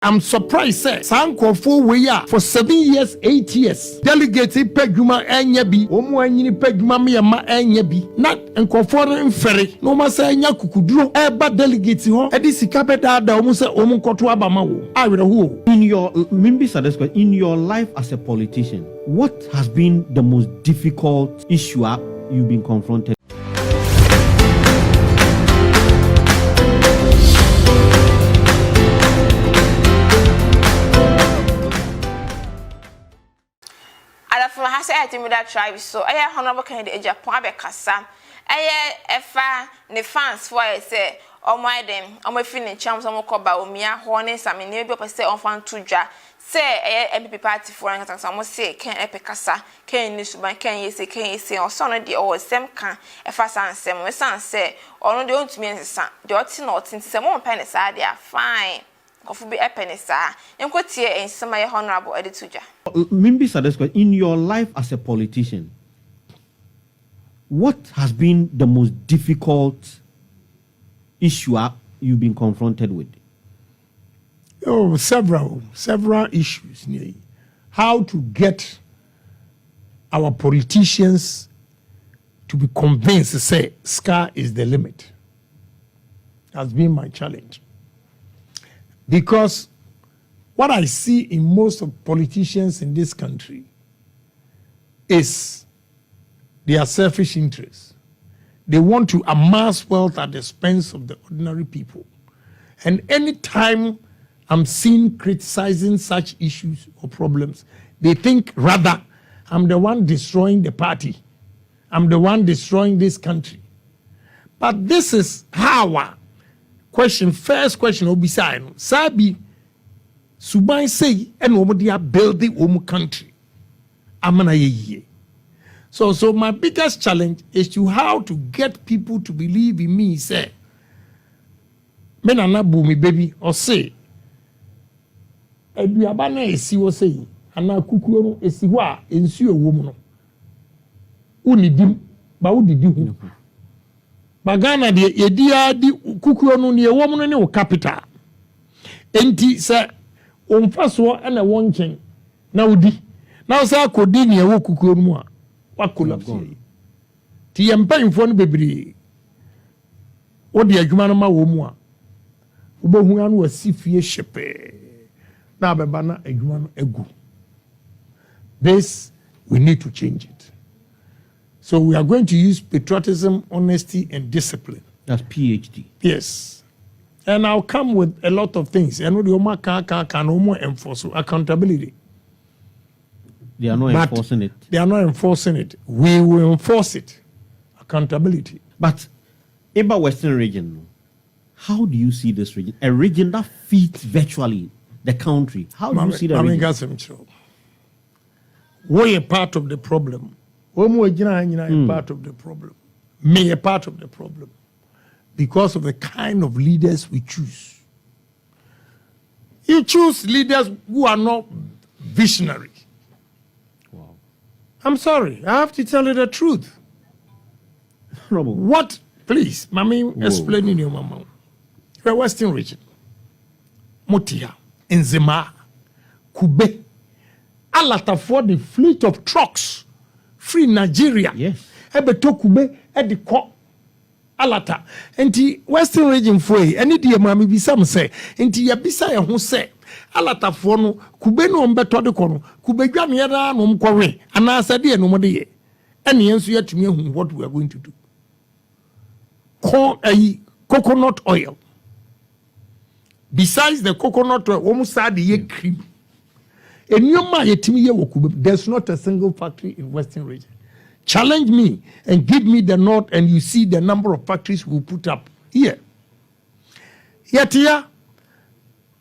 I'm surprised, sir. Sankrofo we are for 7 years, 8 years. Delegate Peguma Enyabi, Omuani Peguma Miama Enyabi. Not Enkofor Ferry. No Massa Yakukudro, Eba delegate home. Edisi Capeta, the Omusa Omunkotua Bamawo. I will who. In your life as a politician, what has been the most difficult issue you've been confronted? I think that tribe so I honorable candidate Agyapong B0re efa ne fans for say my dem my feeling champs omokoba omia hone samene bi opese onfan tudwa say NPP party for an attack say can epekasa can ni suban can yese oso no de o sem kan efa sansem we san say ono de ontumi ensa de oti na oti say mo pen sa de fine kofu bi epenisa enkotie ensema ye honorable edituja. In your life as a politician, what has been the most difficult issue you've been confronted with? Oh, several issues. How to get our politicians to be convinced to say sky is the limit has been my challenge. Because what I see in most of politicians in this country is their selfish interests. They want to amass wealth at the expense of the ordinary people. And anytime I'm seen criticizing such issues or problems, they think rather I'm the one destroying the party. I'm the one destroying this country. But this is how first question will be saying, Sabi, Subai say, and nobody are building country. Amana ye. So my biggest challenge is to how to get people to believe in me, say, Menana boomy baby, or say, Eduabana is see what say, and now Kuku is siwa, and see a woman. Unidim, but what did you? Bagana de yedia di kukuo no ne woman ne wo capital enti se omfaso na wonchen na odi na so akodi ne wo kukuo mu a wa collapse ti yempanfo no bebre odi adwuma no ma wo mu a ubohu anu wasifie hyepe na beba na adwuma no egu. This we need to change it. So we are going to use patriotism, honesty, and discipline. That's PhD. Yes. And I'll come with a lot of things. And the can almost enforce accountability. They are not enforcing it. They are not enforcing it. We will enforce it. Accountability. But about Western region, how do you see this region? A region that feeds virtually the country. How do you see that region? We are part of the problem. Part of the problem. Me a part of the problem. Because of the kind of leaders we choose. You choose leaders who are not visionary. Wow. I'm sorry, I have to tell you the truth. What? Please, Mami, explain in your mama. The Western region. Motia, Nzema, Kube, Alata for the fleet of trucks. Free Nigeria. Yes. Ebe tokube edi ko alata. Enti Western region foi eni die mami bisam se enti ya bisa ya ho se alata fo no kube no mbeto de ko no kube dwane ya na no mkwowe ana asade no mode ye. Eni enso yatumi hu what we are going to do. Coconut oil. Besides the coconut oil, almost had the cream. There's not a single factory in Western region. Challenge me and give me the note and you see the number of factories we put up here. Yet here,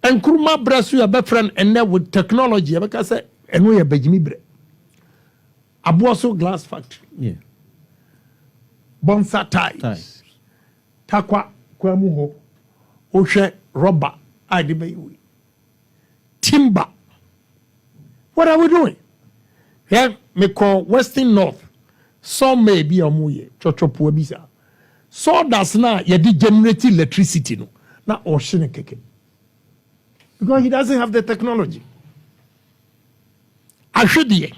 and Kuruma Brasu, a friend, and then with technology, because and we are Bejimibre. Abuaso glass factory. Yeah. Bonsa ties. Takwa Kwamuho. Oshe rubber. Timber. What are we doing? Here, me call Western North. Some may be a muye, chochopu bisa. So that's now, you generate electricity, no. Now, ocean keke. because he doesn't have the technology. Ahwedie.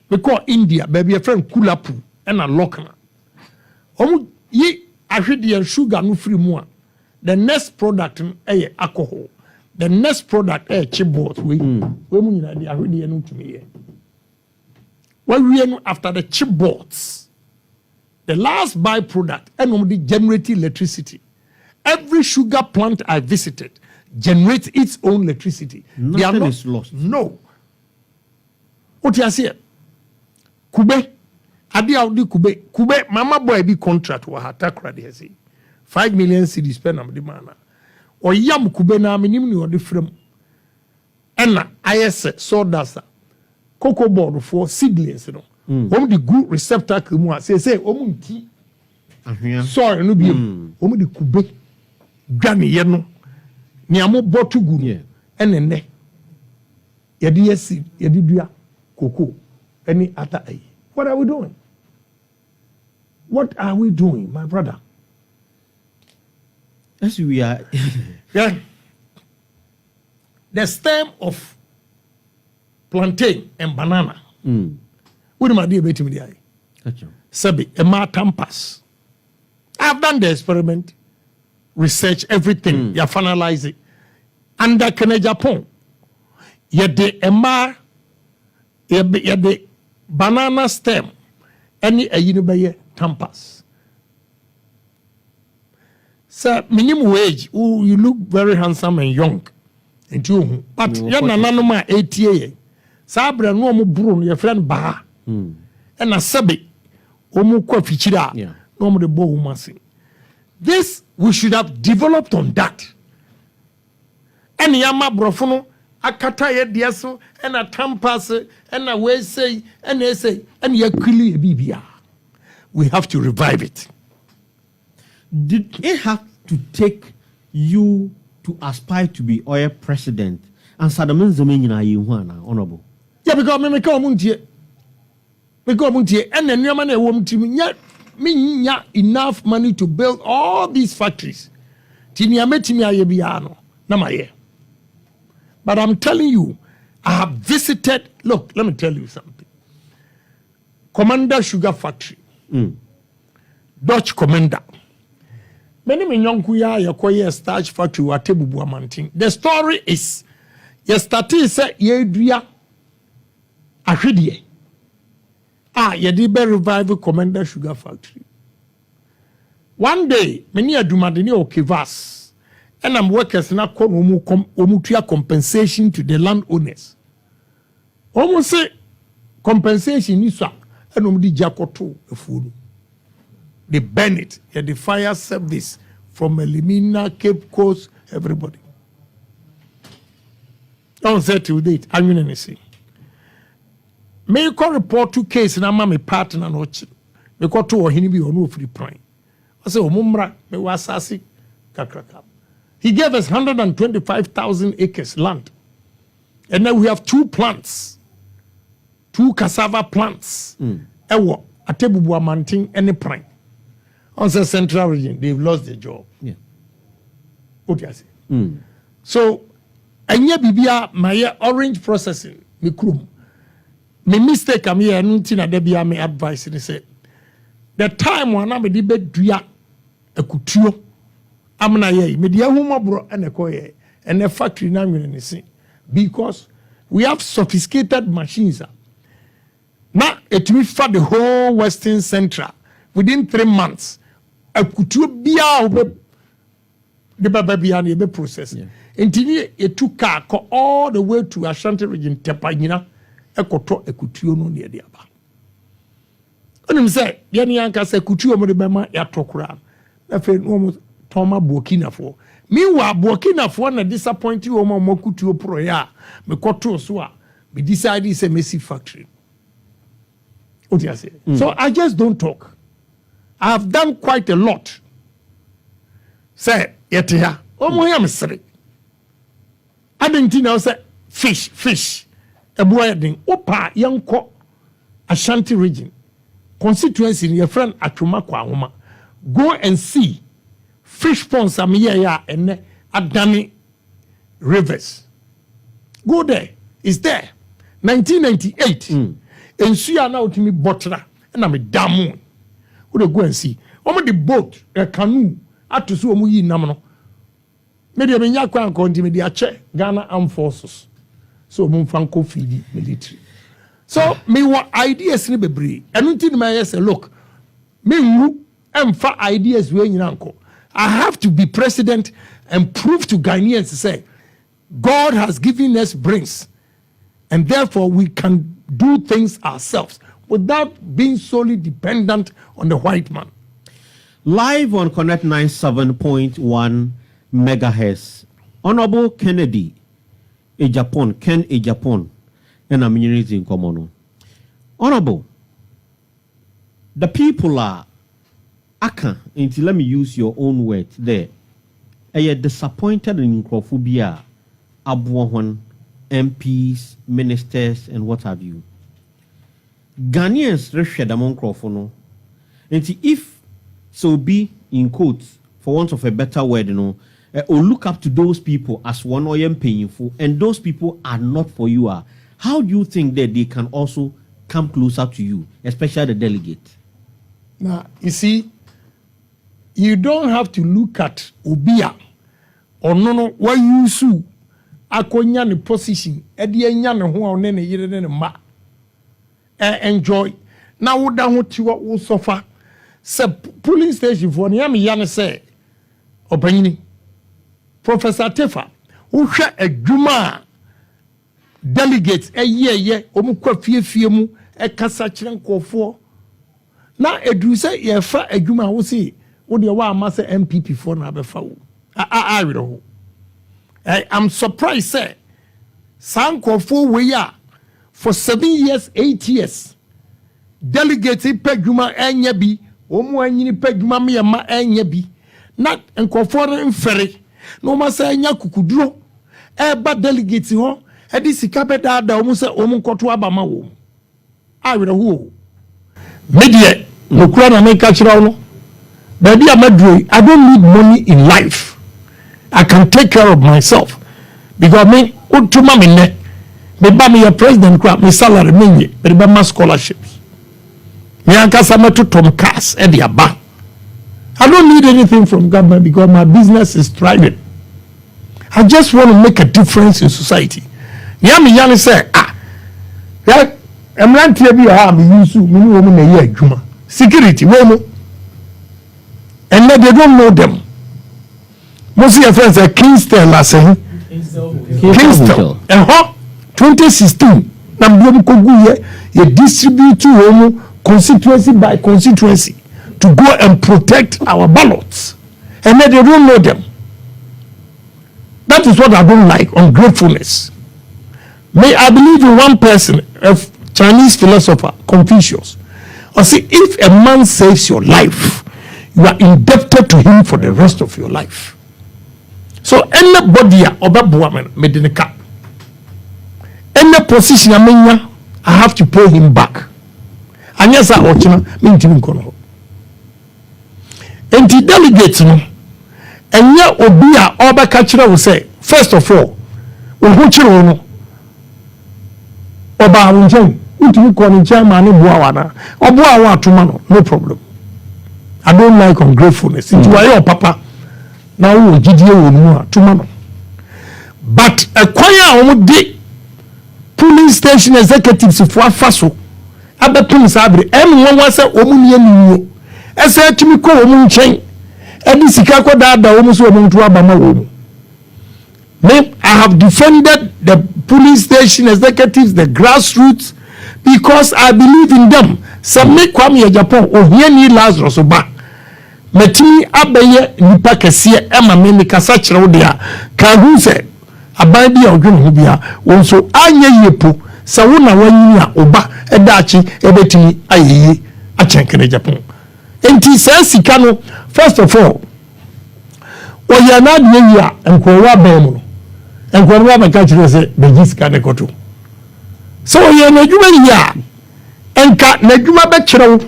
Because India, baby, a friend Kulapu and a Lokana. Ye ahwedie sugar no free more. The next product alcohol. The next product chipboard. We munina the ahwedie no to me. When we after the chipboards, the last byproduct and generate electricity. Every sugar plant I visited generates its own electricity. Nothing is lost. No. What you say? Kube. Adi audi Kube. Mama boy be contract wa hatakra de say. 5 million cedis spend am the mana. Or yam Kube na minim ni odi frem. Ena IS sawdust. Cocoa board for seedlings, you know. The good receptacle mu say omunti. Sorry no be. The Kube. Gani ye no. Ni amo botu gu. Enene. Yedi yesi, yedi dua cocoa. Any other. What are we doing? What are we doing, my brother? Yes, we are. Yeah. The stem of plantain and banana. What am I doing about me? Sabi, a tampas. I've done the experiment, research, everything. You finalize it. Under Agyapong, you the banana stem, any a tampas. Sir, minimum wage, you look very handsome and young. And you, but you're not 80. Sabra no mo buru your friend Baha. And a sabi, omu kwa fichira, no mo de bo umasi. This we should have developed on that. And yama brofono, akata ye diaso, and a tampas, and a way say, and they say, and yakili bibia. We have to revive it. Did it have to take you to aspire to be oil president? And Sadamin Zomina Yuana, honorable. Yeah, because me come muntie. Me come muntie. And the new man won't me enough money to build all these factories. Tinia metimi ayebiano. Namaye. But I'm telling you, I have visited. Look, let me tell you something. Commander Sugar Factory. Dutch Commander. Many minyonkuya yakoye starch factory watebubu amanting. The story is, ye started say ye dria ahwedie. Ye di be revive Commander Sugar Factory. One day, many adumadeni okivas, and I'm workers na kon omutua compensation to the landowners. Almost say compensation isa, and omdi jakoto efunu. They burn it. Yeah, the fire service from Elimina, Cape Coast, everybody. Don't say to date. I mean anything. May you call report 2 cases and I'm a partner and watch. Me call 2 or he be on free prime. I say, Mumra, me was sassy, kakraka. He gave us 125,000 acres land. And now we have 2 plants, 2 cassava plants. Ewo, atebubu amanting any prime. On the central region, they've lost their job. Yeah. What do you say? So, anya bibia my orange processing, me krum. Me mistake am here, nuntina debia me advice and say, the time when I'm a debate duya a kutuo, amna ye, me dia huma bro and a koye, and the factory now in the same. Because we have sophisticated machines. Now, it will for the whole Western Central within 3 months. A kutuo bia the baby be process. Until you took car all the way to Ashanti region, Tepanyina, a koto a kutuo no near the aba. And him say, Yanka say kutuo modebema ya tokura. Na fe no Toma Burkina for. Meanwhile, Burkina for na disappoint you omo kutuo pro ya. Me koto so a me decide is a messy factory. What do you say? So I just don't talk. I have done quite a lot. Say, yet here, omo ya mesre. I didn't know say fish. A boy ding opa yanko Ashanti region. Constituency in your friend Atuma Kwahoma. Go and see fish ponds am here and Adani Rivers. Go there. It's there. 1998. And see now to me botra and I'm a damn. Would go and see. The boat, a canoe, at to so muyi namano. Maybe I'm in Yakwan County, media check Ghana Armed Forces. So Mumfanko Fidi military. So me what ideas ni bebre. And until my say look, me am for ideas when you uncle. I have to be president and prove to Ghanaians to say God has given us brains, and therefore we can do things ourselves without being solely dependent on the white man. Live on Connect 97.1 megahertz. Honorable Kennedy, Agyapong, and I'm in common. Honorable, the people are aka until let me use your own words there. Are disappointed in Nkrophobia, Abuahon, MPs, ministers, and what have you. Ghanaians reshed among Nkrophono. And if so be in quotes, for want of a better word, or look up to those people as one or painful, and those people are not for you. How do you think that they can also come closer to you, especially the delegate? Now, you see, you don't have to look at Obia or no, what you sue. Akonya ne position, enya ne ho ne ne yire ne ma. Enjoy. Now wo da ho ti wo suffer. Se polling station for ne am ya ne say opanyini. Professor Tefa, wo hwe adwuma delegates ye omukwa fiefie mu kasa kire nkofo. Na edru say ye fa adwuma wo see wo de wa ama say NPP for na be fa wo. I will. I'm surprised, sir. Sanko for for 7 years, 8 years. Delegates peguma enyabi, omu anyini peguma miyama enyabi. Not enkoforen ferry. No masa enya kukudro. Eba delegates ho. Edi sikabe dada omu se omu kotu abama wo. I will. Media, no krana me kachira no. Baby, I don't need money in life. I can take care of myself. Because me, to mommy ne, me buy me a president crap, me salary me, but buy my scholarships. Me ankasa to Tom Cass and the bank. I don't need anything from government because my business is thriving. I just want to make a difference in society. Yami yani say, yeah, I'm not here be a use me woman a year juma. Security, woman. And then they don't know them. Most of your friends are Kingston last year. Kingston. 2016. You distribute to home constituency by constituency to go and protect our ballots. And then they don't know them. That is what I don't like, ungratefulness. May I believe in one person, a Chinese philosopher, Confucius. I say, if a man saves your life, you are indebted to him for the rest of your life. So anybody obabuamen made in the cap. Any position I have to pay him back. And yes, I mean to kono. And the delegates no, and ya obia oba kachira will say, first of all, uhuchiro no oba unjem utu ko ni chairman ni buawa na obuawa atuma no problem. I don't like ungratefulness. Into your papa. Now GDA tomorrow. But a choir de police station executives for Faso. Abe police abre. Everyone was a woman yen. I said to me, call woman chain. And this Sikako da almost woman to Abama. I have defended the police station executives, the grassroots, because I believe in them. Some make Kwame Agyapong or here need Lazarus Oba. Metimi abeye nipa kese ema me ni kasa kire wo dia ka hu se aban bia odwene ho bia wonso anya yepo se wo na wanyi a oba edaachi ebetimi ayeye achenkene Japan enti se sika no first of all o ya na de yi a enko wa ban mu no enko wa ba ka kire se be sika ne koto so o ya na dwuma yi a enka na dwuma be kire wo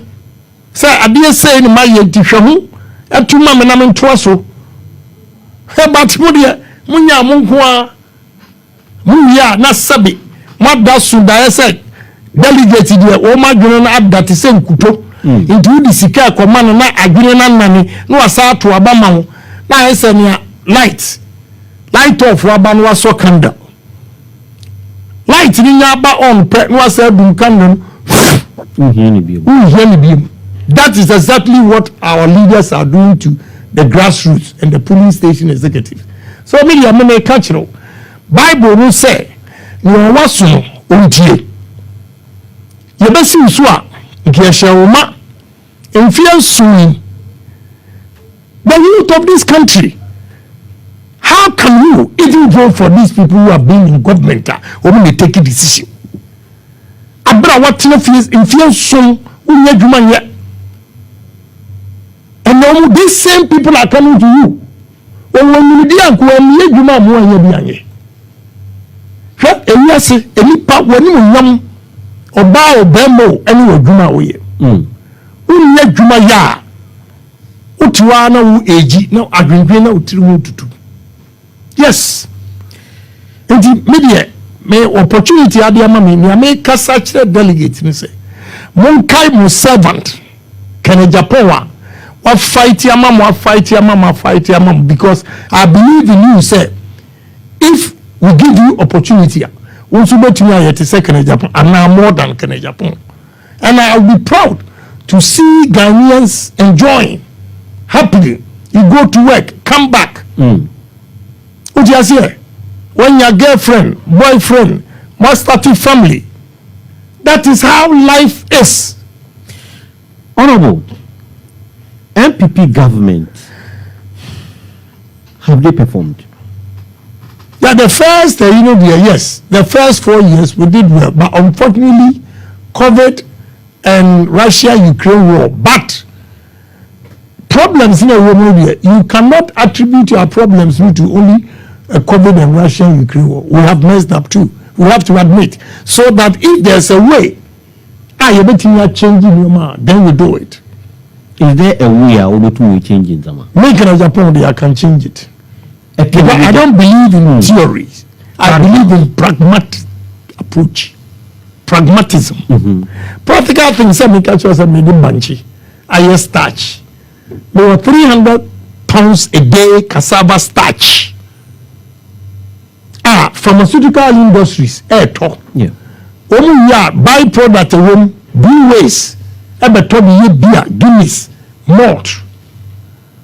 se ade se ni ma ye ntihwe ho atuma me na me ntoa so but munya munkoa muya na sabi mada sunda ese delegate de o madwene na adate se nkuto nti di sika akoma no na adwene na nane na wasa to aba ma ho na ese ne light off aba no waso candle light ni nya ba on pe na wasa dum candle Uhini biom. That is exactly what our leaders are doing to the grassroots and the polling station executive. So media me catch no Bible no say no waso no ontie ye besi usu a nke ehwema enfia sui the youth of this country. How can you even vote for these people who have been in government or when they take a decision? Abra what infia so unya dwuma ye. And now these same people are coming to you. When you dey akwa ye dwuma mo anya bi anye. Hwe ewiase enipa wani mo yam oba obemo eni odwuma wo ye. Unya dwuma ya. Utiwa na wo eji na adwendwen na utiri wo tutu. Yes. And the media may opportunity adiama me may kasa chire delegate ni say mon kai mo servant can Japan wa fight ya mama because I believe in you say if we give you opportunity we should bet you yet second Japan and now more than can Japan, and I will be proud to see Ghanaians enjoying happily. You go to work, come back. What you say? When your girlfriend, boyfriend, must start a family. That is how life is. Honorable, NPP government, have they performed? Yeah, the first, yes, the first 4 years we did well, but unfortunately, COVID and Russia-Ukraine war. But problems in a war, you cannot attribute your problems to only COVID and Russia-Ukraine war. We have messed up too. We have to admit. So that if there's a way, everything are changing your mind, then we do it. Is there a way we change it? Make it Japan, they can change it. Because I don't believe in theories. I believe in pragmatic approach. Pragmatism. Practical things I make actually a medium banchi. I starch. There were 300 pounds a day cassava starch. Pharmaceutical industries, talk. Yeah. Only byproduct room, blue waste, beer, Guinness, malt.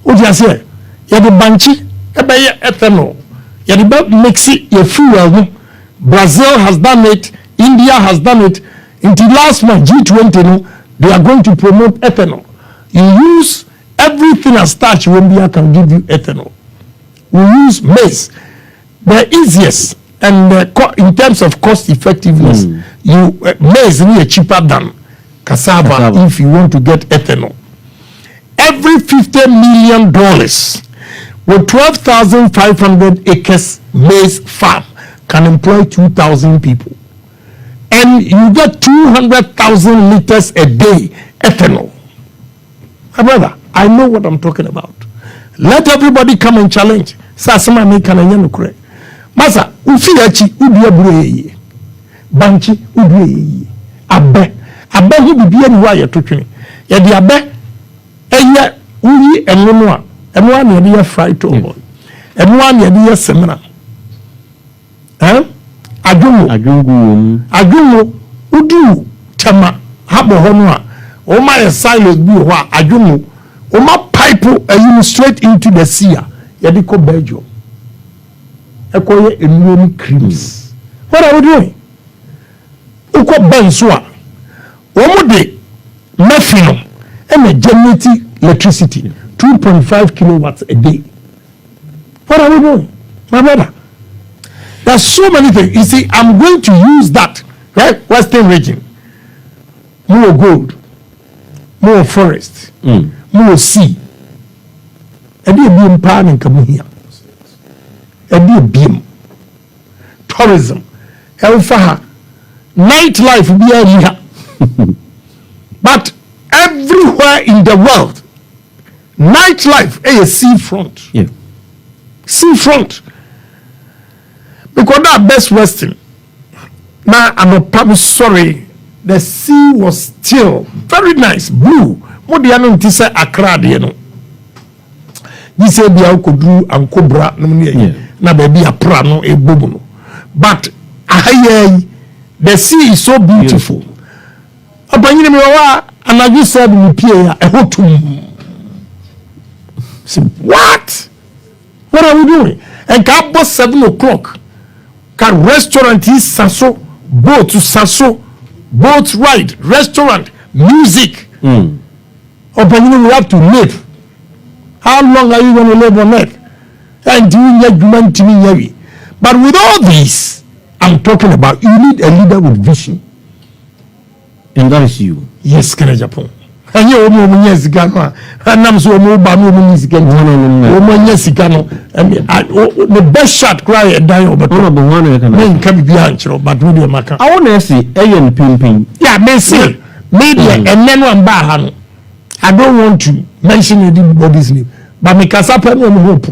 What you say? You the banchi, ethanol. You the mix it, your fuel. Brazil has done it, India has done it. Until last month, G20, they are going to promote ethanol. You use everything as starch, Wembia can give you ethanol. We use maize. The easiest and in terms of cost effectiveness, maize is cheaper than cassava if you want to get ethanol. Every $50 million with 12,500 acres maize farm can employ 2,000 people. And you get 200,000 liters a day ethanol. My brother, I know what I'm talking about. Let everybody come and challenge. Sasama me kananya Masa, ufiachi ubia bureye. Banchi ubie. Abe hu bibia ni wa yetotwe. Ye de abe eye uyi enwoa. Enwoa na ye fry to boy. Enwoa na ye semina. Adwumu udu chama habo hono a o ma ye silos bi ho a adwumu o ma pipe straight into the sea. Ye de ko Belgium. Ekoye enuom creams. What are we doing? Uko benswa. Omude mefino and generate electricity 2.5 kilowatts a day. What are we doing? My brother. There's so many things. You see, I'm going to use that, right? Western region. More gold, more forest, more sea. And they be empowered and come here. And they beam. Tourism. Elfaha. Nightlife be here. But everywhere in the world, nightlife is a seafront. Yeah. seafront. Because that best western. Now I'm probably sorry. The sea was still very nice, blue. What the other thing say Accra, you know. You say the Alkodru and Cobra, na baby a prano a bobono. But the sea is so beautiful. Upon you know, and I just said we pay a hotel. What? What are we doing? And can bus 7 o'clock. Can restaurant is Sasso, boat to Sasso, boat ride, restaurant, music. Upon you we have to live. How long are you going to live on earth? And doing your human to me. But with all this, I'm talking about, you need a leader with vision. And that is you. Yes, Kenya Japan. And you know, yes, Gano. And I'm so mobile, the best shot cry and die, but one can be behind you, but really, Maka. I want to see Ayan Pimping. Yeah, may say, media and then one bar. I don't want to mention anybody's name, but me kasapa no hope.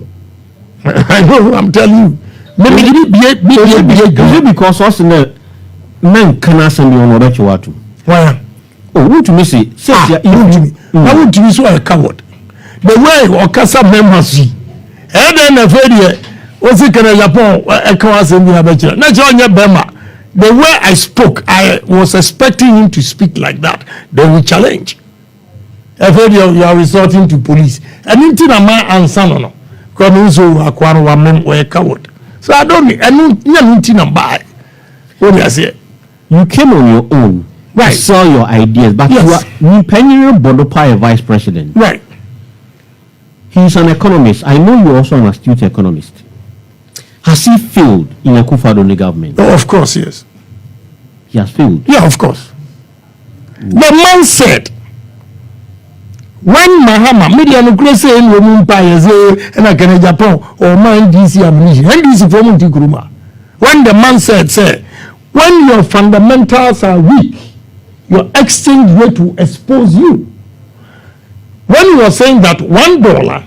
I know, I'm telling you. Maybe be because us men can send you on what you want to. Why? Oh, want to miss it? I want to be so a coward. The way Okasa members see. And then a very was it Kenya Japan a coward in the Abacha. Not Bema. The way I spoke, I was expecting him to speak like that. They will challenge. I've heard you are resorting to police. And into a man and son no. Come so acquire one man or a coward. So I don't need anything buy. What do I say? You came on your own. Right. Sell your ideas, but yes. You are Penny Bodopa, a vice president. Right. He's an economist. I know you're also an astute economist. Has he failed in a Kufadoni government? Oh, of course, yes. He has failed. Yeah, of course. The man said, when Mahama media no close in woman payers and I can Japan or man DC ammunition and this from Tikuruma. When the man said, say, when your fundamentals are weak, your exchange rate will expose you. When you were saying that $1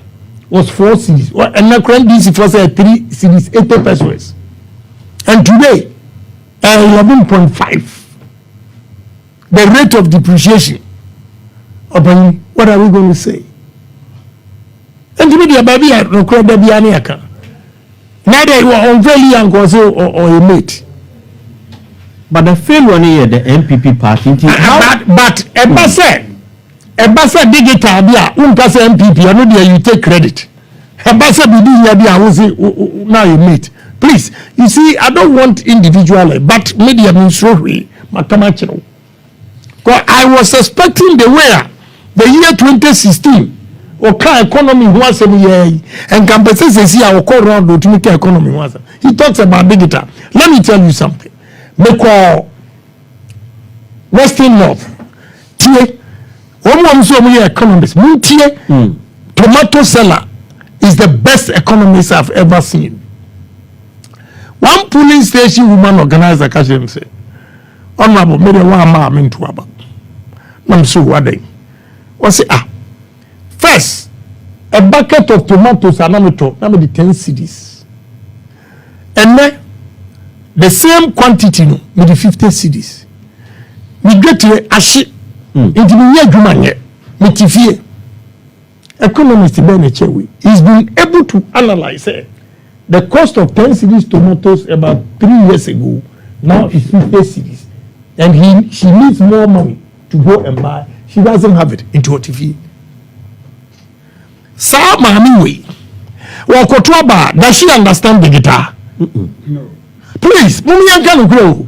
was 4 cedis, and the current DC was 3 cedis, 80 pesos, and today 11.5. The rate of depreciation. Upon what are we going to say? And to me, the baby had no crowd baby aniaka. Neither you are on very young or a mate. But the failure here, the NPP party. But Ebasa digital bia unkasa NPP I know there you take credit. Ebasa bidi ya bia wo say now you mate. Please, you see, I don't want individual, but media means really makamachiro. Because I was expecting the year 2016 okay economy was a year and compensation see our call round to make economy was. He talks about digital. Let me tell you something. Make Western North. Tie one so many economists. Muntie tomato seller is the best economist I've ever seen. One polling station woman organized a cash and say, Honorable, maybe one man into about. I'm so Wode. What's it? First, a bucket of tomatoes are now 10 cedis. And then the same quantity with the 50 cedis. We get to a shit into the year Jumanye, Mitifie. Economist Benechewi is being able to analyze the cost of 10 cedis tomatoes about 3 years ago now is 50 cedis. And she needs more money to go and buy. She doesn't have it into her TV. Sa Mahami way. Wakotwaba, does she understand the guitar? No. Please, Mummy can grow.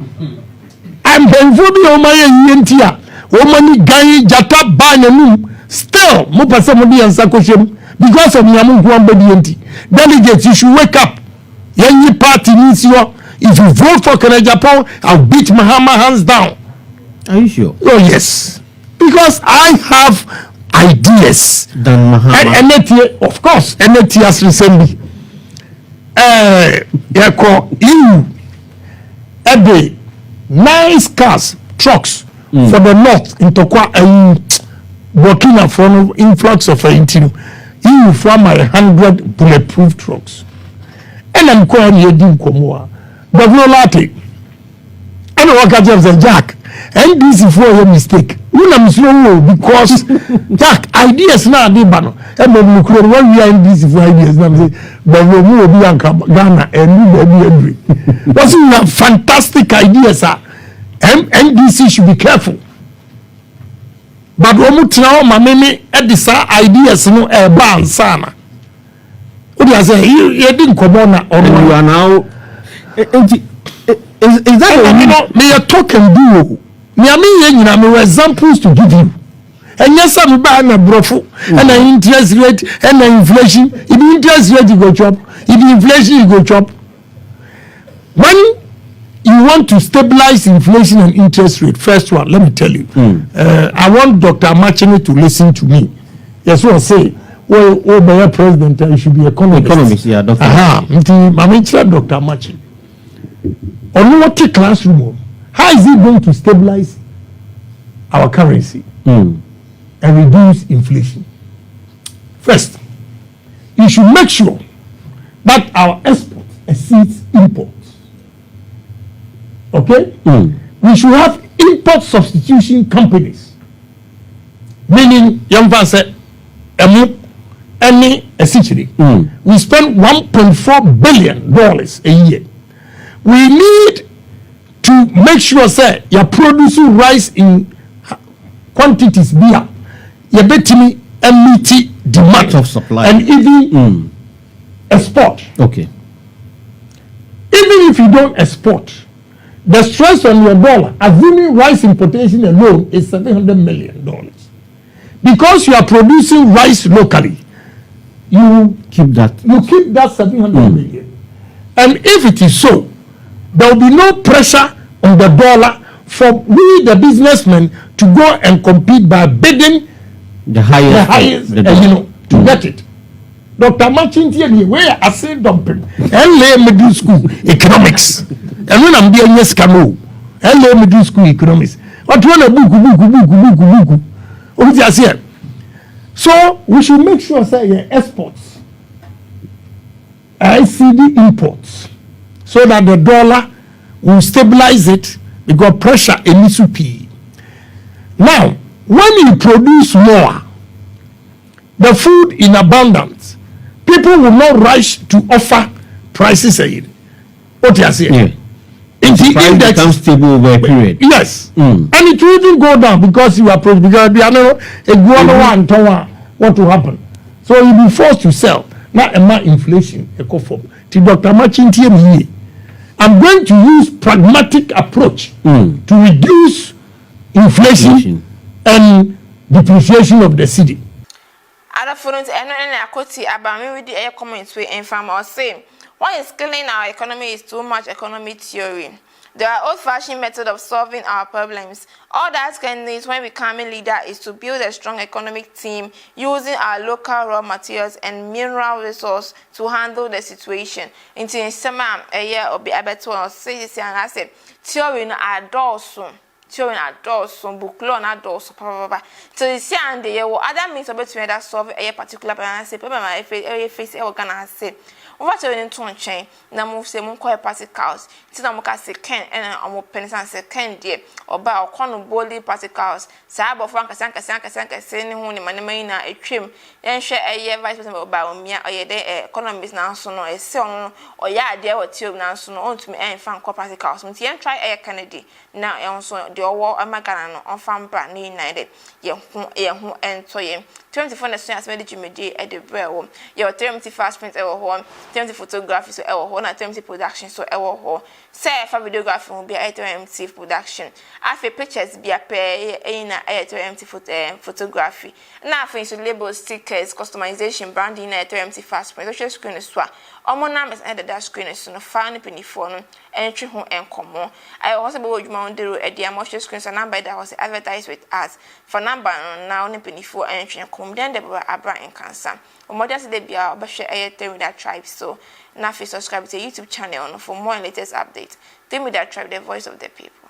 I'm Benfobi on my yentia. Woman guy jata banyanum. Still, Mupasomodi and Sakoshem because of Yamu Guambedi. Delegates, you should wake up. Yenny party needs you. If you vote for Japan, I'll beat Mahama hands down. Are you sure? Oh, yes. Because I have ideas. Than Mahama. And of course, NT has recently. You every nice cars, trucks for the north in Tokwa and Burkina for influx of 18. You from 100 bulletproof trucks. and I'm calling you Dinkomoa. But no latte. I don't work at Jack. And this is for your mistake. You know, slow because Jack ideas now they ban. And when we are in this for ideas now, but we will be on Ghana and we will be. What's in fantastic ideas, sir? NDC should be careful. But when we tell my many at this ideas, no a ban sana. What do I say? You didn't come on or you are now. Is that you know me a talk and do? Me a me you examples to give you. And yes, I'm buying a brofo and an interest rate and an inflation. If the interest rate you go chop, if the inflation you go chop. When you want to stabilize inflation and interest rate, first one, let me tell you. I want Dr. Machine to listen to me. Yes, what I say. Well, by president, you should be economist. Economist, yeah, Dr. Dr. Machine. Onua classroom. How is it going to stabilize our currency and reduce inflation? First, you should make sure that our export exceeds imports. Okay? We should have import substitution companies. Meaning, young man said, essentially, we spend $1.4 billion a year. We need to make sure say you're producing rice in quantities bigger. You're betting meet demand of supply and even export. Okay. Even if you don't export, the stress on your dollar, assuming rice importation alone, is $700 million. Because you are producing rice locally, you keep that $700 million. And if it is so, there will be no pressure on the dollar for we, the businessmen, to go and compete by bidding the highest to get it. Dr. Machin Tierney, where I say dumping, LA Middle School Economics. And when I'm being yes, cano, LA Middle School Economics. What one a book. What is it? So we should make sure say exports, ICD imports, so that the dollar will stabilize it because pressure in P. Now, when you produce more, the food in abundance, people will not rush to offer prices ahead. What you are saying? Yeah. In the index becomes stable over a period. Yes. And it will even go down because you are because they are not what will happen. So you'll be forced to sell. Not a more inflation. To Dr. Machin Tierney, I'm going to use pragmatic approach to reduce inflation and depreciation of the city. Other friends, and I could see about me with the air comments we inform or say, why is killing our economy is too much economic theory. There are old-fashioned methods of solving our problems. All that can need when becoming leader is to build a strong economic team using our local raw materials and mineral resources to handle the situation. Until summer a year or be able to say this and I said, theory no adults. Children adults, some book law and adults, so you see, and the other means of between that solve a particular plan. I say, my face, I can say, what are you in chain? Now move say, Munko particles, Tinamoka say, Ken, and I'm open and say, Ken, dear, or bow corner body particles, Sabo Franca Sanka, sending home in Manamina, a trim, then share a year vice president about me, or your day economist now, so no, a son, or ya, dear, or two now, so on to me and found particles. Until try a Kennedy, now also the war Amagana on farm brand united, who and toy 24 nations made Jimmy at the brew, your 30 fast print our home, 20 photography so our home, 20 production so our home. Say for videography will be a empty production. After pictures be a pair in a empty photography. Now for labels, stickers, customization, branding at empty fast print, social screen is swap. All more numbers at the dash screen is soon a fine penny phone, entry home and common. I also bought GHoneTV at the emotional screens and number that was advertised with us for number now penny for entry and come then the Abra and cancer. Or more than the beer, but share a with that tribe. So now subscribe to the YouTube channel for more latest updates. With that tribe, the voice of the people.